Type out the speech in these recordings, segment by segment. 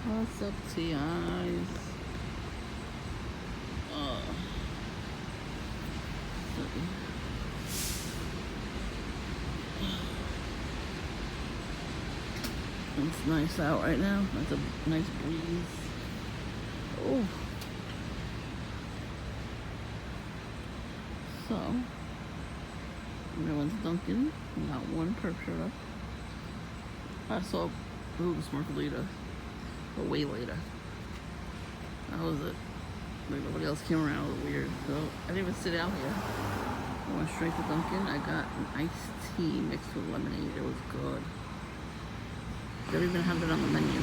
What's up, TIs? Uh, it's nice out right now. That's a nice breeze. Oh. So, everyone's dunking. Not one perp showed up. I saw Boogs Marcolita, but way later. That was it. Like nobody else came around. It was weird. So I didn't even sit out here. I went straight to Dunkin'. I got an iced tea mixed with lemonade. It was good. They don't even have it on the menu.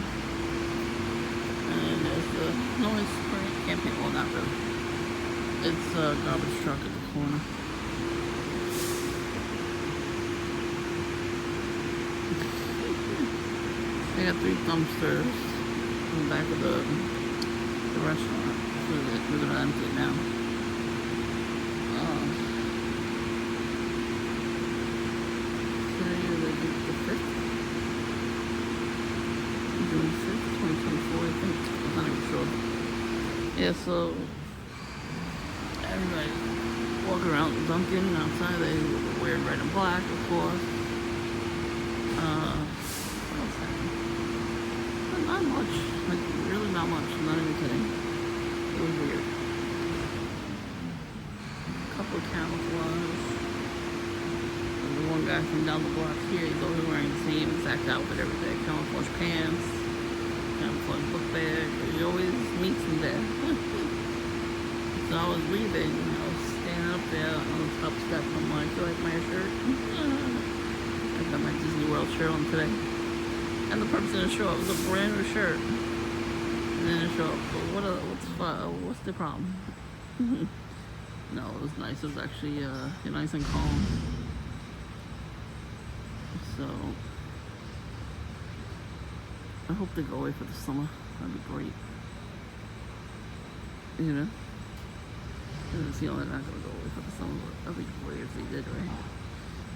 And there's the noise spray campaign. Well, not really. It's a garbage truck at the corner. They got 3 dumpsters in the back of the restaurant. So they're gonna empty it now. Today is the 5th. June 5th, 2024, I think. I'm not even sure. Yeah, so everybody walking around Dunkin' outside. They were wearing red and black, of course. What else happened? Not much. Like, really not much. I'm not even kidding. It was weird. A couple of camouflage. And the one guy from down the block here, he's always wearing the same exact outfit every day. Camouflage pants, camouflage book bag. He always meets me there. So I was leaving. I was standing up there on the top step. I'm like, you like my shirt? I got my Disney World shirt on today. And the purpose didn't show up. It was a brand new shirt. And then it showed up. But what's the problem? No, it was nice. It was actually nice and calm. So I hope they go away for the summer. That'd be great. You know? It's the only not gonna go away for the summer, but that'd be great if they did, right?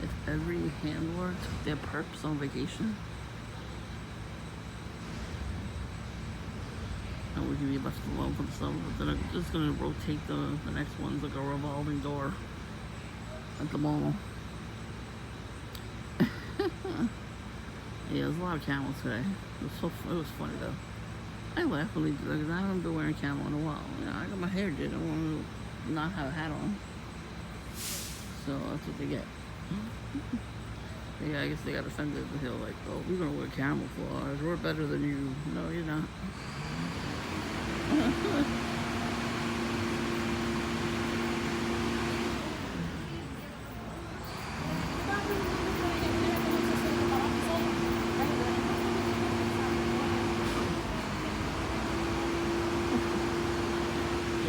If every handler took their perps on vacation, and we can be left alone for the summer, but then I'm just gonna rotate the next ones like a revolving door at the mall. Yeah, there's a lot of camels today. It was funny though. I laugh when they do that because I haven't been wearing camo in a while. You know, I got my hair did. I want to not have a hat on. So that's what they get. Yeah, I guess they got offended. They're like, oh, we're going to wear camouflage. We're better than you. No, you're not.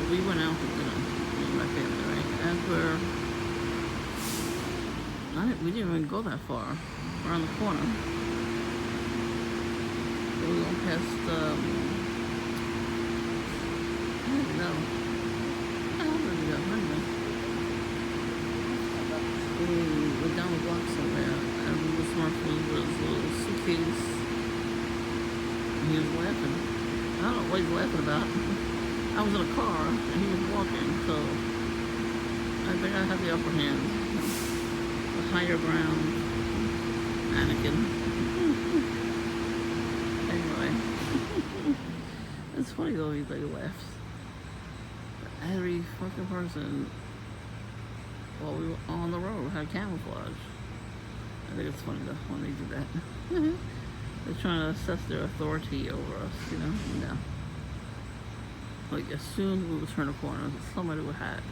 We went out for dinner, me and my family, right? We didn't even go that far. Around the corner. So we went past, I don't even know. I don't really know. We went down the block somewhere, and we were smart with his little suitcase. And he was laughing. I don't know what he's laughing about. I was in a car and he was walking, so I think I had the upper hand. The higher ground. Anakin. Anyway. It's funny though, he laughs. Every fucking person while we were on the road had camouflage. I think it's funny though when they do that. They're trying to assess their authority over us, you know? No. Like, as soon as we would turn a corner, somebody would have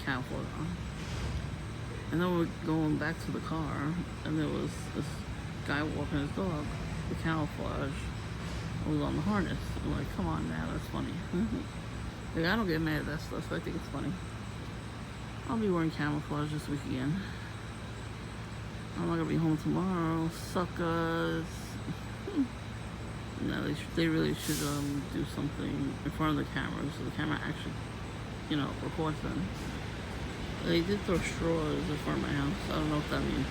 camouflage on. And then we were going back to the car, and there was this guy walking his dog. The camouflage was on the harness. I'm like, come on now, that's funny. Like, I don't get mad at that stuff, so I think it's funny. I'll be wearing camouflage this week again. I'm not gonna be home tomorrow. Suckers. No, they really should do something in front of the camera so the camera actually, records them. They did throw straws in front of my house. I don't know what that means.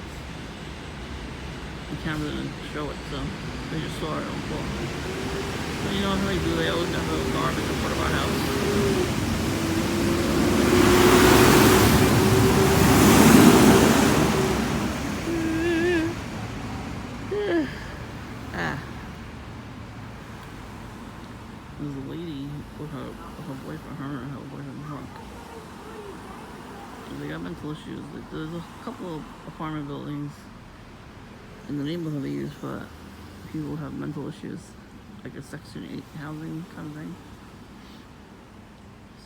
The camera didn't show it, so they just saw it on the floor. But you know how they do? They always have little garbage in front of our house. Ah. There's a lady with her boyfriend, her and her boyfriend drunk. They got mental issues. There's a couple of apartment buildings in the neighborhood they use for people who have mental issues, like a Section 8 housing kind of thing.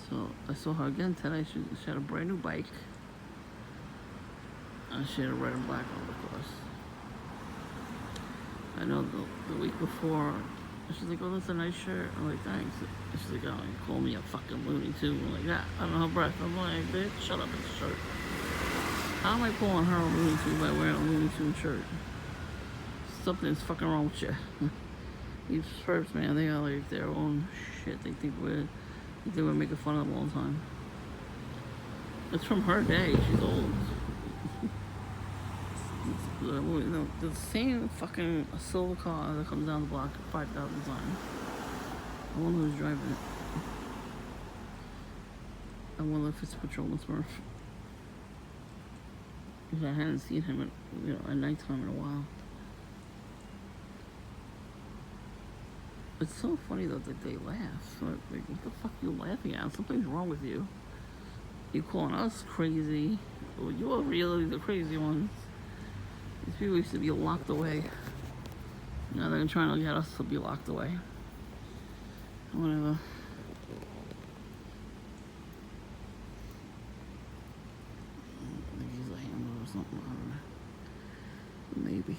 So I saw her again today. She had a brand new bike. And she had a red and black one, of course. I know the week before, she's like, oh, that's a nice shirt. I'm like, thanks. She's like, oh, you call me a fucking Looney Tune. I'm like, that. I don't know her breath. I'm like, bitch, shut up, it's a shirt. How am I calling her a Looney Tune by wearing a Looney Tune shirt? Something's fucking wrong with you. These perps, man, they got like their own shit. They think we're making fun of them all the time. It's from her day. She's old. The same fucking silver car that comes down the block 5,000 times. I wonder who's driving it. I wonder if it's Patrolman Smurf. Because I hadn't seen him at nighttime in a while. It's so funny though that they laugh. Like, what the fuck are you laughing at? Something's wrong with you. You calling us crazy? Well, you are really the crazy ones. These people used to be locked away. Now they're trying to get us to be locked away. Whatever. I think he's a handler or something. I don't know. Maybe.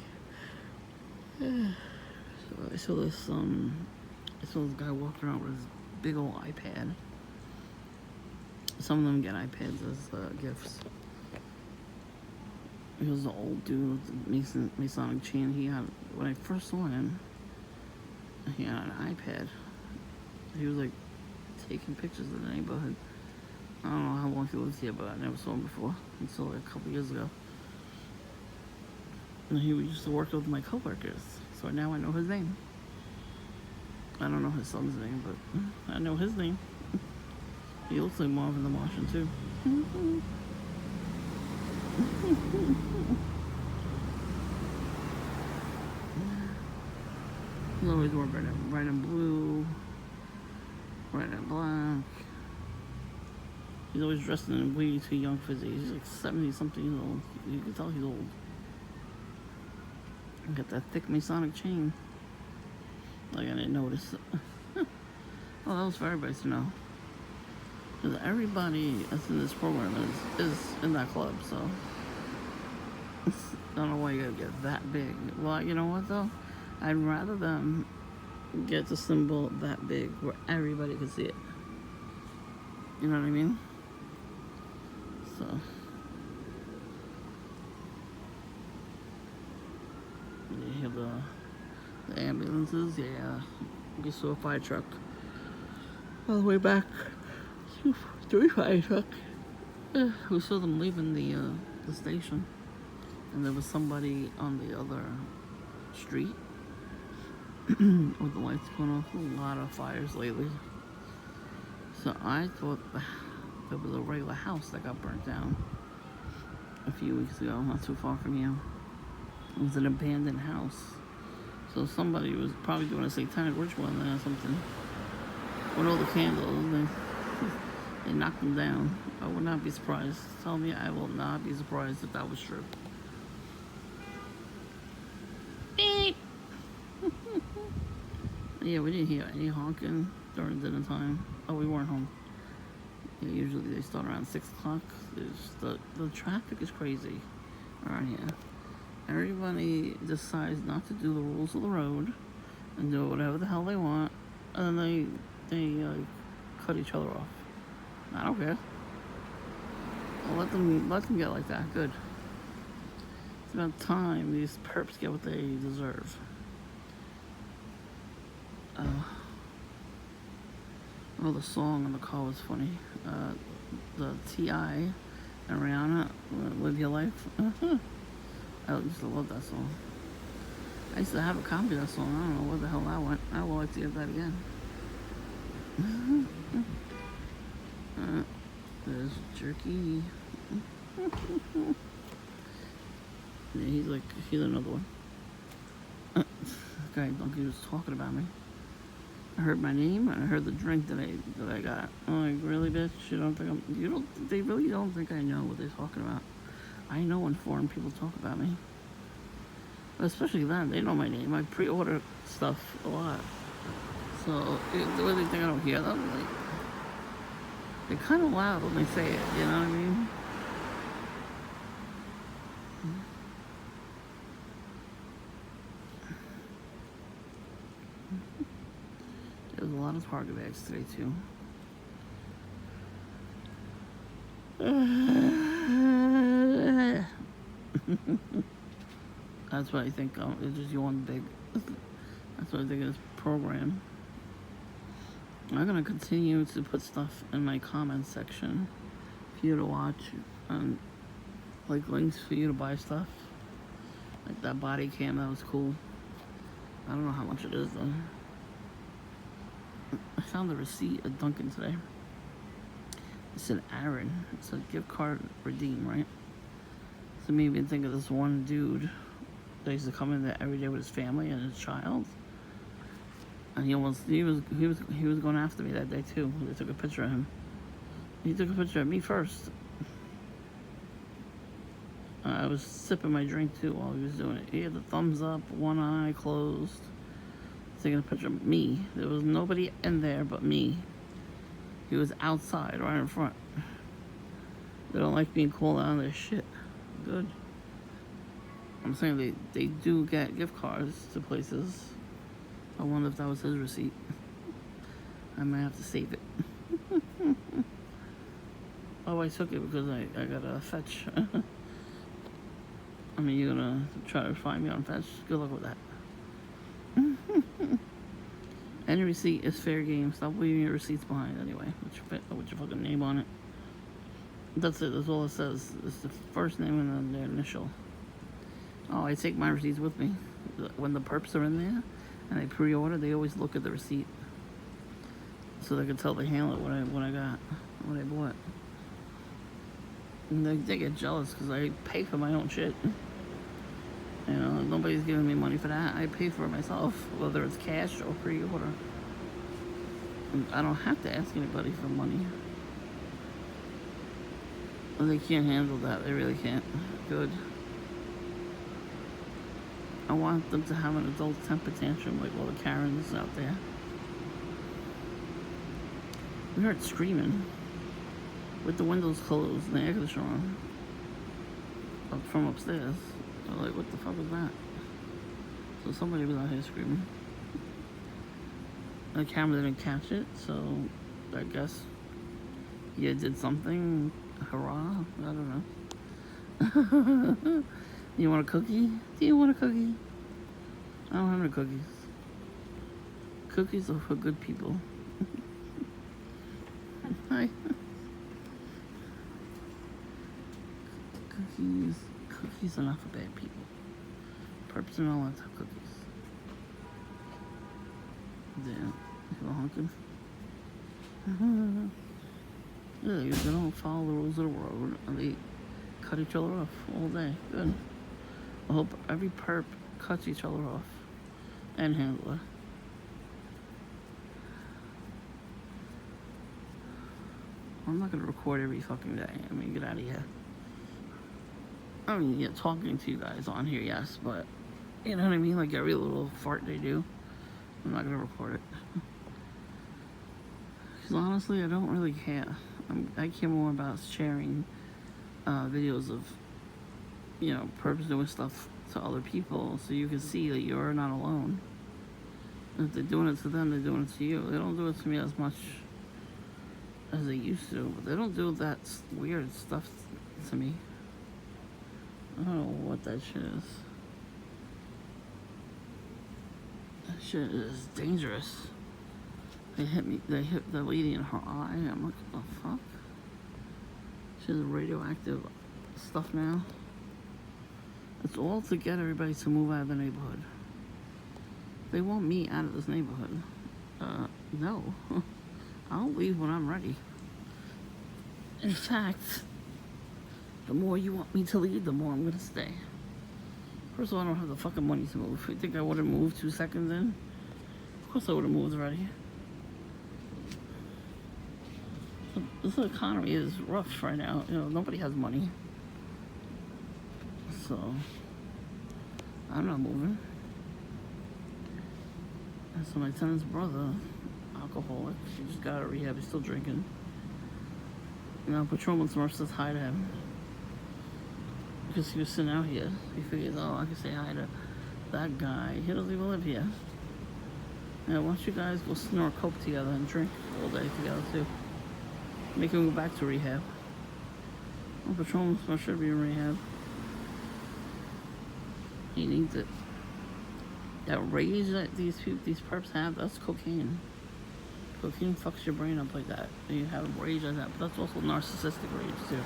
So I saw this guy walking around with his big old iPad. Some of them get iPads as gifts. He was an old dude with a Masonic chain. He had, when I first saw him, he had an iPad. He was like taking pictures of the neighborhood. I don't know how long he lives here, but I never saw him before until like a couple years ago. And he used to work with my coworkers, so now I know his name. I don't know his son's name, but I know his name. He looks like Marvin the Martian too. He's always wearing red and blue, red and black. He's always dressed in way too young for his age. He's like 70-something years old. You can tell he's old. Got that thick Masonic chain. Like I didn't notice. Oh, that was for everybody to know. Because everybody that's in this program is in that club, so I don't know why you gotta get that big. Well, you know what though? I'd rather them get the symbol that big where everybody can see it. You know what I mean? So you hear the ambulances, yeah. You saw a fire truck all the way back. 3 fire trucks. We saw them leaving the station, and there was somebody on the other street with the lights going off. A lot of fires lately. So I thought there was a regular house that got burnt down a few weeks ago, not too far from here. It was an abandoned house. So somebody was probably doing a satanic ritual in there or something. With all the candles, they knocked them down. I would not be surprised. Tell me I will not be surprised if that was true. Beep! Yeah, we didn't hear any honking during dinner time. Oh, we weren't home. Yeah, usually they start around 6 o'clock. The traffic is crazy around here. Everybody decides not to do the rules of the road and do whatever the hell they want, and then they cut each other off. I don't care. I'll let them get like that. Good. It's about time these perps get what they deserve. Oh, the song in the car was funny. The T.I. and Rihanna, Live Your Life. I used to love that song. I used to have a copy of that song. I don't know where the hell that went. I would like to get that again. There's Jerky. Yeah, he's another one. Guy Donkey was talking about me. I heard my name and I heard the drink that I got. I'm like, really, bitch? You don't think I'm? You don't? They really don't think I know what they're talking about. I know when foreign people talk about me, especially them. They know my name. I pre-order stuff a lot, so the way they think I don't hear them, like they're kind of loud when they say it. You know what I mean? There's a lot of Target bags today too. That's what I think. It's just one big. That's what I think of this program. I'm gonna continue to put stuff in my comments section for you to watch, and like links for you to buy stuff. Like that body cam, that was cool. I don't know how much it is though. I found the receipt at Dunkin' today. It said Aaron. It's a gift card redeem, right? So made me think of this one dude that used to come in there every day with his family and his child. And he was going after me that day too. They took a picture of him. He took a picture of me first. I was sipping my drink too while he was doing it. He had the thumbs up, one eye closed, taking a picture of me. There was nobody in there but me. He was outside, right in front. They don't like being called out on their shit. Good. I'm saying they do get gift cards to places. I wonder if that was his receipt. I might have to save it. Oh, I took it because I got a fetch. I mean, you're gonna try to find me on fetch. Good luck with that. Any receipt is fair game. Stop leaving your receipts behind anyway. With your fucking name on it. That's it. That's all it says. It's the first name and then their initial. Oh, I take my receipts with me. When the perps are in there and I pre-order, they always look at the receipt so they can tell the handler what I bought. And they get jealous because I pay for my own shit. You know, nobody's giving me money for that. I pay for it myself, whether it's cash or pre-order. I don't have to ask anybody for money. Well, they can't handle that. They really can't. Good. I want them to have an adult temper tantrum like all the Karens out there. We heard screaming with the windows closed and the air conditioner on from upstairs. I'm like, what the fuck was that? So somebody was out here screaming. The camera didn't catch it, so I guess you did something. Hurrah! I don't know. You want a cookie? Do you want a cookie? I don't have any cookies. Cookies are for good people. Hi. Cookies are not for bad people. Perps are not allowed to have cookies. Damn, you honking? Yeah, they don't follow the rules of the road and they cut each other off all day. Good. I hope every perp cuts each other off and handler. I'm not gonna record every fucking day. I mean, get out of here. I mean, yeah, talking to you guys on here, yes, but you know what I mean? Like every little fart they do, I'm not gonna record it. Because honestly, I don't really care. I care more about sharing videos of, you know, perps doing stuff to other people so you can see that you're not alone. If they're doing it to them, they're doing it to you. They don't do it to me as much as they used to, but they don't do that weird stuff to me. I don't know what that shit is. That shit is dangerous. They hit the lady in her eye. I'm like, what the fuck? She has radioactive stuff now. It's all to get everybody to move out of the neighborhood. They want me out of this neighborhood. No. I'll leave when I'm ready. In fact, the more you want me to leave, the more I'm gonna stay. First of all, I don't have the fucking money to move. You think I would've moved 2 seconds in? Of course I would've moved already. This economy is rough right now. You know, nobody has money. So, I'm not moving. And so my tenant's brother, alcoholic, he just got out of rehab, he's still drinking. You know, patrolman Smurf says hi to him. Because he was sitting out here. He figures, oh, I can say hi to that guy. He doesn't even live here. Yeah, why don't you guys go snort coke together and drink all day together too? Make him go back to rehab. Well, patrolman Smurf should be in rehab. He needs it. That rage that these perps have, that's cocaine. Cocaine fucks your brain up like that. You have rage like that, but that's also narcissistic rage too.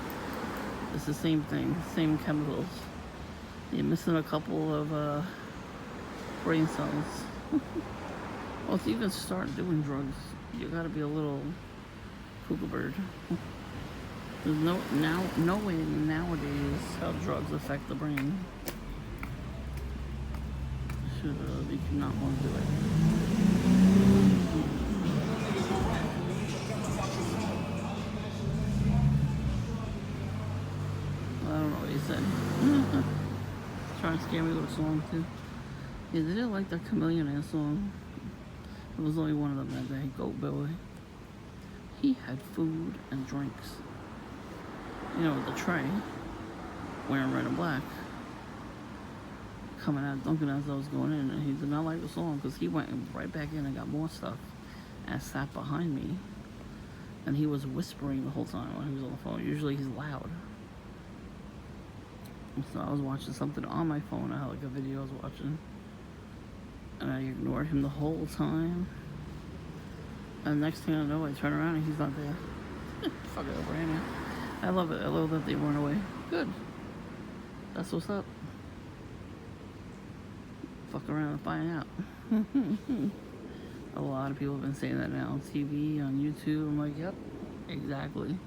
It's the same thing, same chemicals. You're missing a couple of brain cells. Well, to even start doing drugs, you gotta be a little cuckoo bird. There's no way nowadays how drugs affect the brain. You do not want to do it. Well, I don't know what he said. Trying to scare me with a song too. Yeah, they didn't like that Chameleon ass song. There was only one of them that day, Goat Boy. He had food and drinks. You know, with the tray, wearing red and black. Coming out Dunkin' as I was going in, and he did not like the song because he went right back in and got more stuff and sat behind me, and he was whispering the whole time when he was on the phone. Usually he's loud. So I was watching something on my phone. I had like a video I was watching, and I ignored him the whole time, and next thing I know, I turn around and he's not there. Fuck it, over here. I love it. I love that they run away. Good. That's what's up. Fuck around and find out. A lot of people have been saying that now on TV, on YouTube. I'm like, yep, exactly.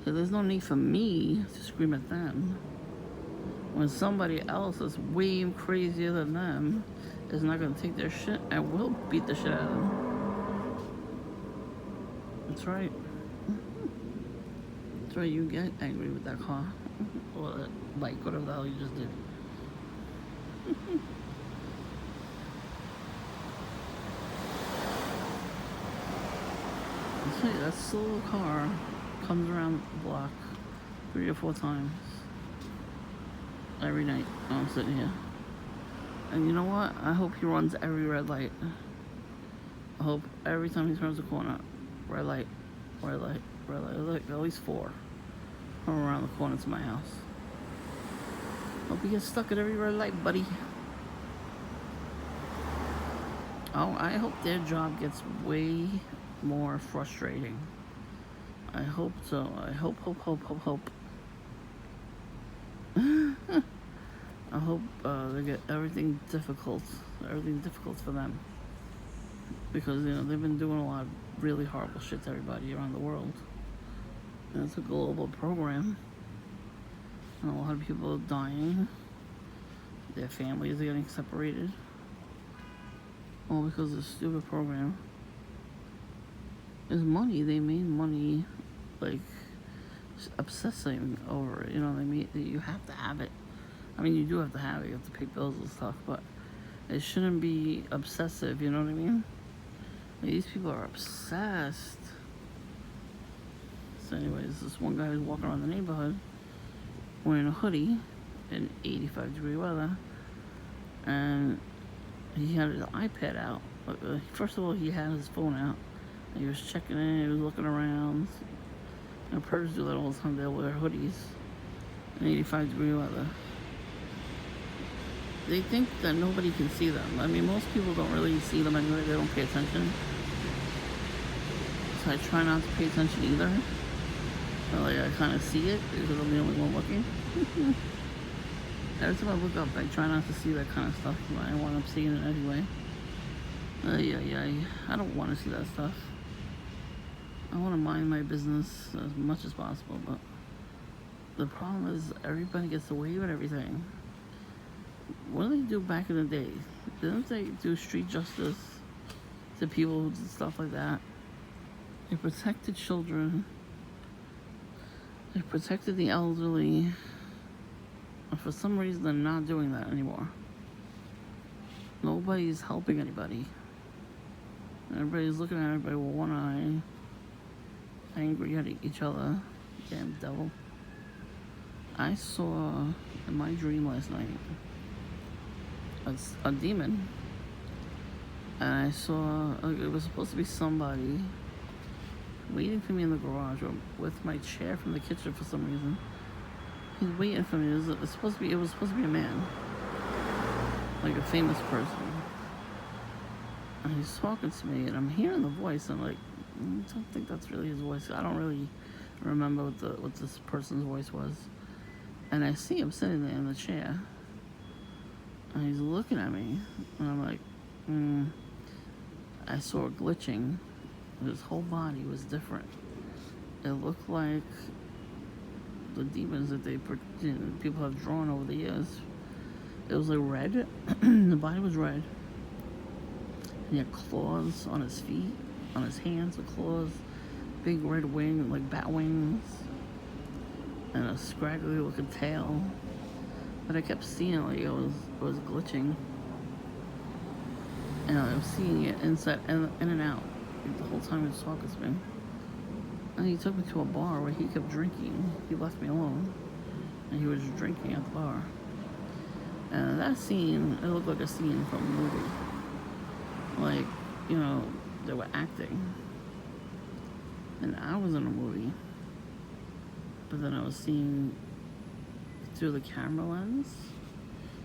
So there's no need for me to scream at them when somebody else is way crazier than them is not gonna take their shit and will beat the shit out of them. That's right. That's right, you get angry with that car. Or that bike, whatever the hell you just did. I'll tell you, that slow car comes around the block 3 or 4 times every night when I'm sitting here. And you know what? I hope he runs every red light. I hope every time he turns the corner, red light, red light, red light. Like at least 4 from around the corner to my house. Hope you get stuck at every red light, buddy. Oh, I hope their job gets way more frustrating. I hope so. I hope. I hope they get everything difficult for them. Because, you know, they've been doing a lot of really horrible shit to everybody around the world. And it's a global program. And a lot of people are dying. Their families are getting separated. All because of this stupid program. There's money. They made money, like, obsessing over it. You know, you have to have it. I mean, you do have to have it. You have to pay bills and stuff. But it shouldn't be obsessive. You know what I mean? Like, these people are obsessed. So anyways, this one guy was walking around the neighborhood wearing a hoodie in 85-degree weather, and he had his iPad out. First of all, he had his phone out. He was checking in, he was looking around. And perps do that all the time. They'll wear hoodies in 85-degree weather. They think that nobody can see them. I mean, most people don't really see them anyway. They don't pay attention. So I try not to pay attention either. But like, I kind of see it because I'm the only one looking. Every time I look up, I try not to see that kind of stuff, but I wind up seeing it anyway. I don't want to see that stuff. I want to mind my business as much as possible, but the problem is everybody gets away with everything. What did they do back in the day? Didn't they do street justice to people who did stuff like that? They protected children. They protected the elderly. And for some reason, they're not doing that anymore. Nobody's helping anybody. Everybody's looking at everybody with one eye, angry at each other. Damn devil. I saw in my dream last night a demon. And I saw, it was supposed to be somebody waiting for me in the garage with my chair from the kitchen for some reason. He's waiting for me. It was supposed to be a man. Like a famous person. And he's talking to me, and I'm hearing the voice. I'm like, I don't think that's really his voice. I don't really remember what this person's voice was. And I see him sitting there in the chair. And he's looking at me. And I'm like, I saw it glitching. His whole body was different. It looked like the demons that people have drawn over the years. It was like red. The body was red. He had claws on his feet, on his hands with claws, big red wing, like bat wings, and a scraggly looking tail. But I kept seeing like it was glitching. And I was seeing it inside, in and out, like, the whole time he was talking to me. And he took me to a bar where he kept drinking. He left me alone, and he was drinking at the bar. And that scene, it looked like a scene from a movie. Like, you know, they were acting. And I was in a movie. But then I was seeing through the camera lens.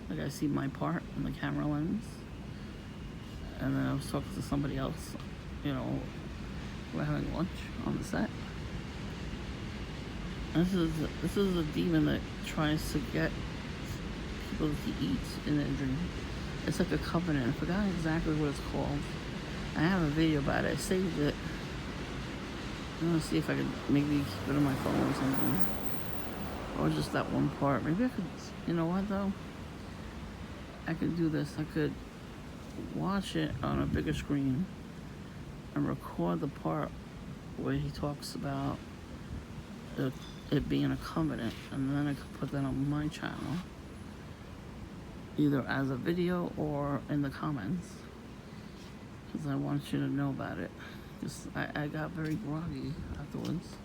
Like I see my part in the camera lens. And then I was talking to somebody else, you know, we're having lunch on the set. This is a demon that tries to get people to eat in their dream. It's like a covenant. I forgot exactly what it's called. I have a video about it. I saved it. I'm gonna see if I can maybe keep it on my phone or something. Or just that one part. Maybe I could, you know what though? I could do this. I could watch it on a bigger screen and record the part where he talks about it being a covenant, and then I could put that on my channel, either as a video or in the comments, because I want you to know about it. Because I got very groggy afterwards.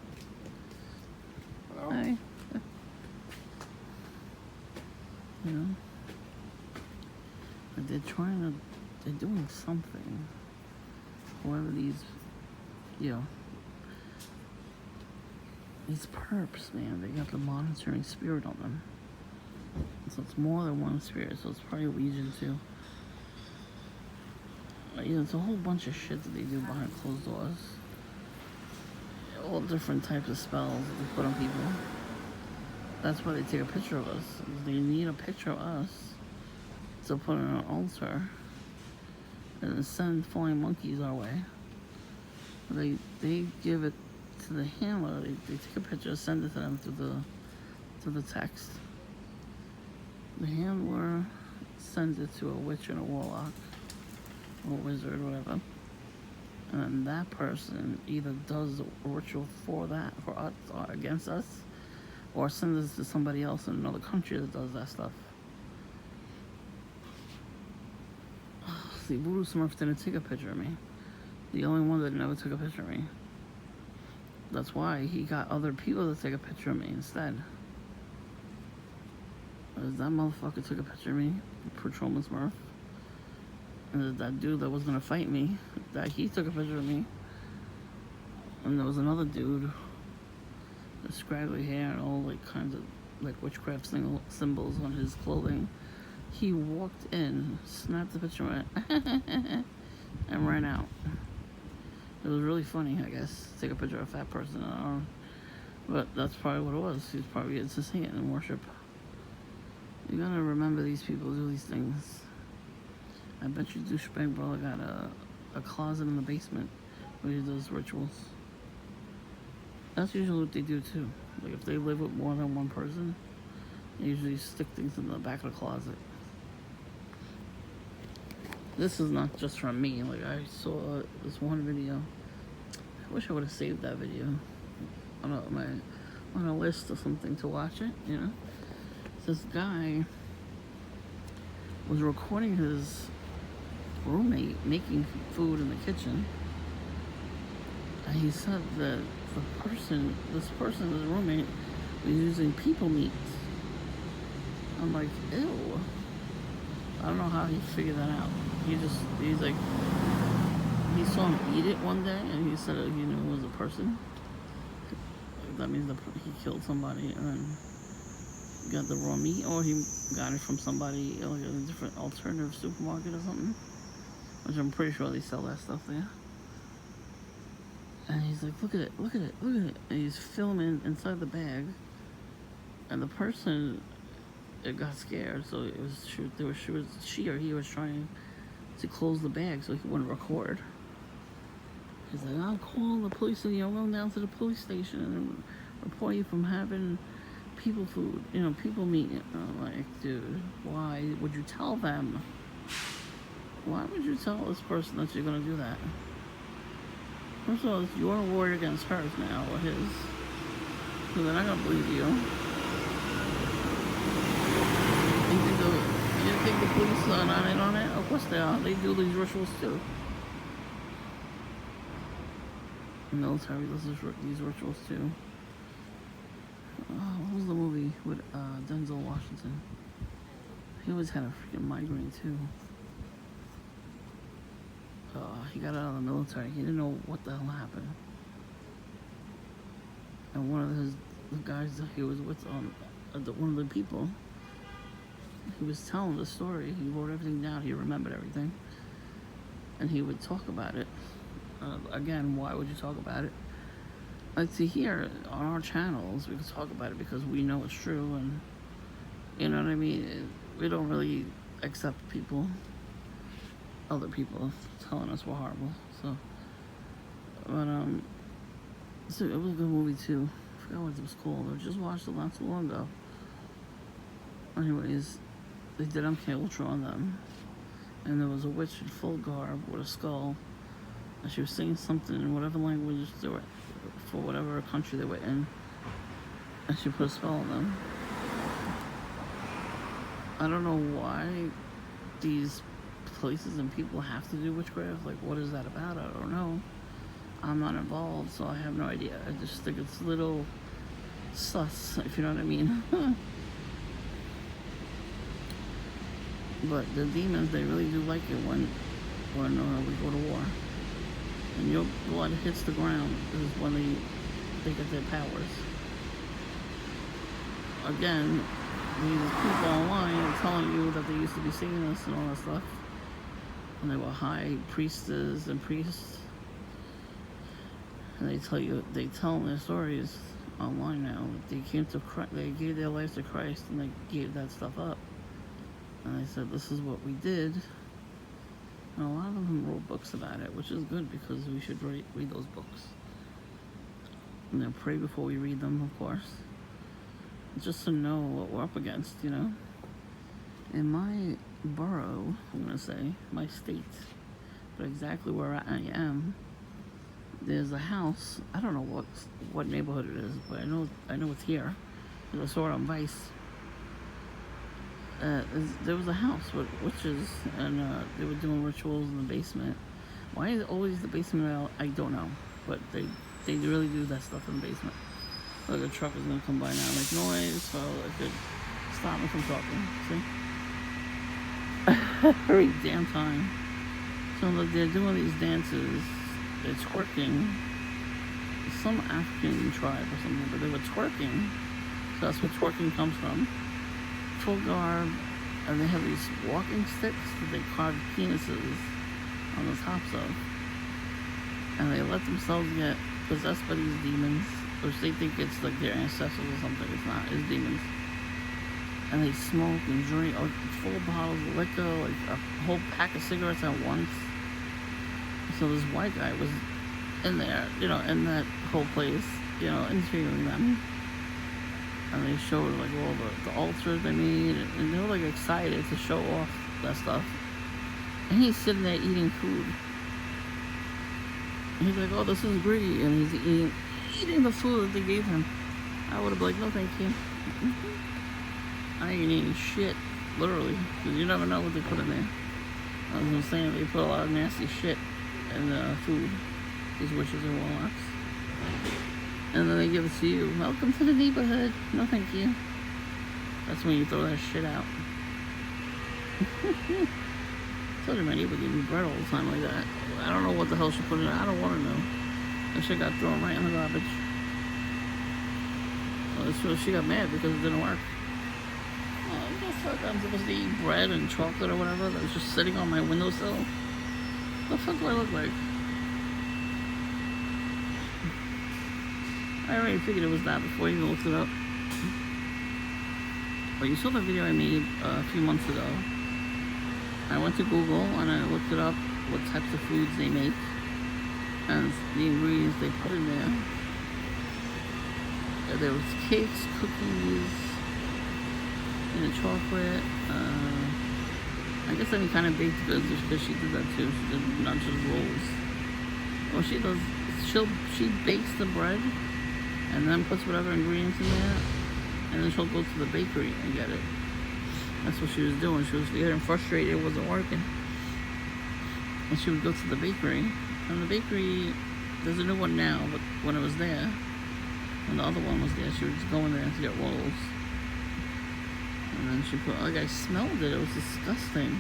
Hello? Hi. You know, but they're doing something. Whoever these, you know, these perps, man, they got the monitoring spirit on them. So it's more than one spirit, so it's probably Legion too. You know, it's a whole bunch of shit that they do behind closed doors. All different types of spells that they put on people. That's why they take a picture of us. They need a picture of us to put on an altar and then send flying monkeys our way. They give it to the handler. They take a picture, send it to them through the text. The handler sends it to a witch and a warlock or wizard, whatever. And then that person either does a ritual for us or against us, or sends it to somebody else in another country that does that stuff. See, Voodoo Smurf didn't take a picture of me. The only one that never took a picture of me. That's why he got other people to take a picture of me instead. That motherfucker took a picture of me, Patrolman Smurf. And that dude that was gonna fight me, he took a picture of me. And there was another dude with scraggly hair and all like kinds of like witchcraft symbols on his clothing. He walked in, snapped the picture, and ran out. It was really funny, I guess, to take a picture of a fat person. But that's probably what it was. He's probably getting to see it and worship. You gotta remember these people do these things. I bet you douchebag brother got a closet in the basement where he does rituals. That's usually what they do too. Like if they live with more than one person, they usually stick things in the back of the closet. This is not just from me. Like I saw this one video. I wish I would have saved that video on a list or something to watch it. You know, this guy was recording his roommate making food in the kitchen, and he said that this person, his roommate, was using people meat. I'm like, ew. I don't know how he figured that out. He's like, he saw him eat it one day, and he said he knew it was a person. That means he killed somebody and then got the raw meat, or he got it from somebody like a different alternative supermarket or something, which I'm pretty sure they sell that stuff there. And he's like, look at it, look at it, look at it. And he's filming inside the bag. And the person, it got scared, so she or he was trying to close the bag so he wouldn't record. He's like, I'll call the police and I'm going down to the police station and report you from having people food, people meat. And I'm like, dude, why would you tell them? Why would you tell this person that you're gonna do that? First of all, it's your war against hers now, or his. So they're not gonna believe you. You think the police are not in on it? Of course they are. They do these rituals too. The military does these rituals too. What was the movie with Denzel Washington? He always had a freaking migraine too. He got out of the military. He didn't know what the hell happened. And one of the guys that he was with, one of the people, he was telling the story. He wrote everything down. He remembered everything. And he would talk about it. Again, why would you talk about it? Like, see, here on our channels, we can talk about it because we know it's true, and you know what I mean? We don't really accept other people telling us we're horrible. So, but so it was a good movie too. I forgot what it was called. I just watched it not too long ago. Anyways, they did MK Ultra on them, and there was a witch in full garb with a skull, and she was singing something in whatever language they were, for whatever country they were in, and she put a spell on them. I don't know why these places and people have to do witchcraft. Like, what is that about? I don't know. I'm not involved, so I have no idea. I just think it's a little sus, if you know what I mean. But the demons, they really do like it when we go to war. And your blood hits the ground is when they get their powers. Again, these people online are telling you that they used to be singing this and all that stuff. And they were high priestesses and priests. And they tell their stories online now. They came to Christ, they gave their lives to Christ, and they gave that stuff up. And they said, this is what we did. And a lot of them wrote books about it, which is good because we should read those books. And then pray before we read them, of course. Just to know what we're up against, In my borough, I'm going to say, my state, but exactly where I am, there's a house. I don't know what neighborhood it is, but I know it's here. I saw it on Vice. There was a house with witches, and they were doing rituals in the basement. Why is it always the basement out? I don't know, but they really do that stuff in the basement. Look, a truck is gonna come by now and make noise, so it could stop me from talking. See? Every damn time. So they're doing these dances. They're twerking. Some African tribe or something, but they were twerking. So that's where twerking comes from. Full garb, and they have these walking sticks that they carve penises on the tops of, and they let themselves get possessed by these demons, which they think it's like their ancestors or something. It's not, it's demons. and they smoke and drink full bottles of liquor, like a whole pack of cigarettes at once. So this white guy was in there, in that whole place, interviewing them. And they showed like all the altars they made, and they were like excited to show off that stuff. And he's sitting there eating food. And he's like, "Oh, this is greedy," and he's eating the food that they gave him. I would have been like, "No, thank you. I ain't eating shit," literally, because you never know what they put in there. I was saying they put a lot of nasty shit in the food, these witches and warlocks. And then they give it to you. "Welcome to the neighborhood. No, thank you." That's when you throw that shit out. I told you my neighbor gave me bread all the time like that. I don't know what the hell she put in it. I don't want to know. That shit got thrown right in the garbage. Well, she got mad because it didn't work. I'm supposed to eat bread and chocolate or whatever that was just sitting on my windowsill. What the fuck do I look like? I already figured it was that before I even looked it up. But you saw the video I made a few months ago. I went to Google and I looked it up, what types of foods they make and the ingredients they put in there. There was cakes, cookies, chocolate. I guess any kind of baked goods, because she did that too. She did not just rolls. What she does, she bakes the bread and then puts whatever ingredients in there, and then she'll go to the bakery and get it. That's what she was doing. She was getting frustrated, it wasn't working. And she would go to the bakery. And the bakery, there's a new one now, but when it was there, when the other one was there, she would just go in there to get rolls. And then she put, like, I smelled it. It was disgusting.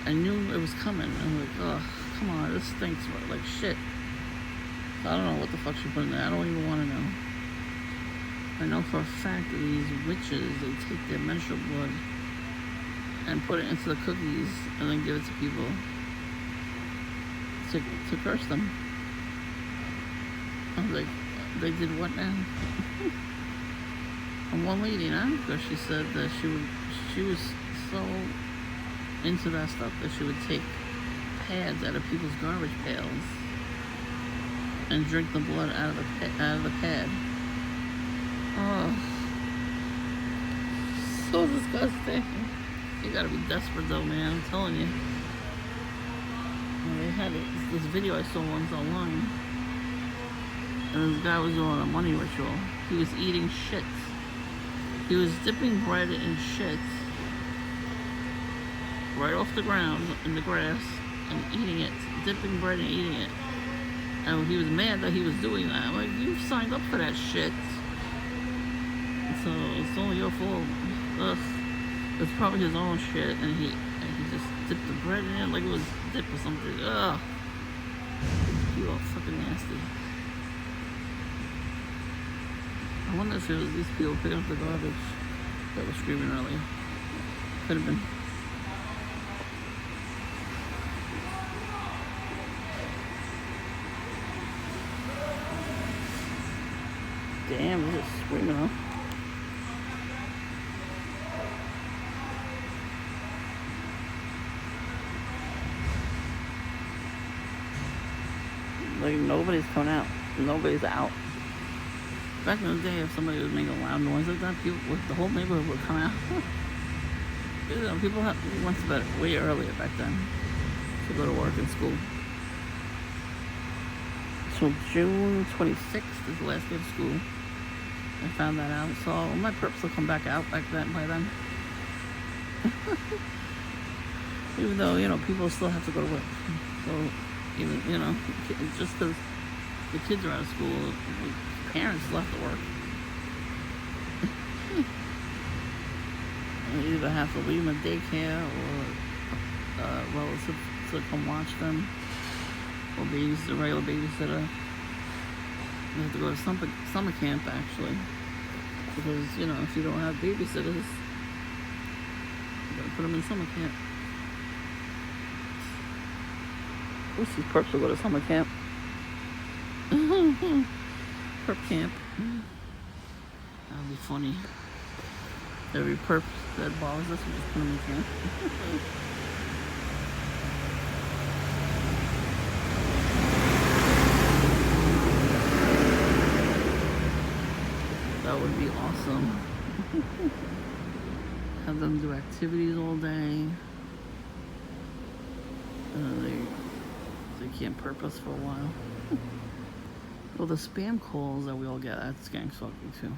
I knew it was coming. I'm like, oh, come on, this stinks like shit. So I don't know what the fuck she put in there. I don't even want to know. I know for a fact that these witches, they take their menstrual blood and put it into the cookies and then give it to people to curse them. I was like, they did what now? And one lady in Africa, she said that she was so into that stuff that she would take pads out of people's garbage pails and drink the blood out of the pad. Oh, so disgusting. You gotta be desperate though, man, I'm telling you. And they had this video I saw once online, and this guy was doing a money ritual. He was eating shit. He was dipping bread in shit right off the ground in the grass and eating it, dipping bread and eating it. And he was mad that he was doing that. I'm like, you signed up for that shit. So it's only your fault. Ugh. It's probably his own shit, and he just dipped the bread in it like it was dip or something. Ugh. You all fucking nasty. I wonder if it was these people picking up the garbage that were screaming earlier. Could have been. Damn, they're just screaming, huh? Like, nobody's coming out. Nobody's out. Back in the day, if somebody was making a loud noise like that, the whole neighborhood would come out. People went to bed way earlier back then to go to work and school. So June 26th is the last day of school. I found that out. So my perps will come back out by then. Even though, people still have to go to work. So even, just because the kids are out of school, the parents still have to work. You either have to leave them at daycare or a relative to come watch them, or a regular babysitter. You have to go to summer camp, actually, because, if you don't have babysitters, you gotta put them in summer camp. I wish these perps will go to summer camp. Perp camp. That would be funny. Every perp that bothers us, we just put them in camp. That would be awesome. Have them do activities all day. They can't perp us for a while. Well, the spam calls that we all get, that's gang stalking too.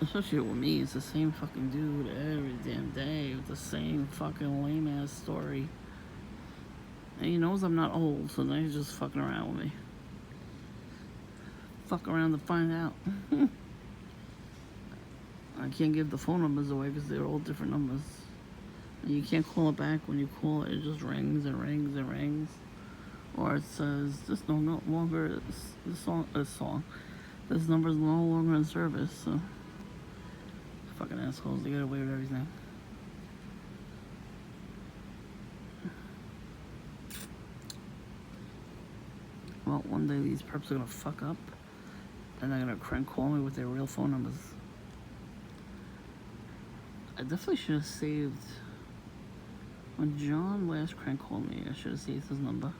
Especially with me, it's the same fucking dude every damn day with the same fucking lame ass story. And he knows I'm not old, so then he's just fucking around with me. Fuck around to find out. I can't give the phone numbers away because they're all different numbers. And you can't call it back. When you call it, it just rings and rings and rings. Or it says, this no longer, this song. This number's no longer in service, so. Fucking assholes, they get away with everything. Well, one day these perps are gonna fuck up, and they're gonna crank call me with their real phone numbers. I definitely should have saved. When John last crank called me, I should have saved his number.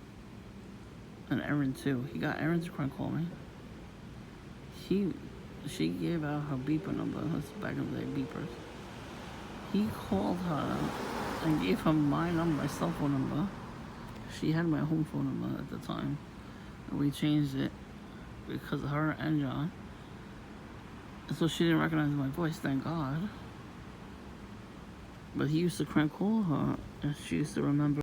And Erin too. He got Erin to crank call me. She gave out her beeper number. That's back in the day, beepers. He called her and gave her my number, my cell phone number. She had my home phone number at the time. And we changed it because of her and John. And so she didn't recognize my voice, thank God. But he used to crank call her, and she used to remember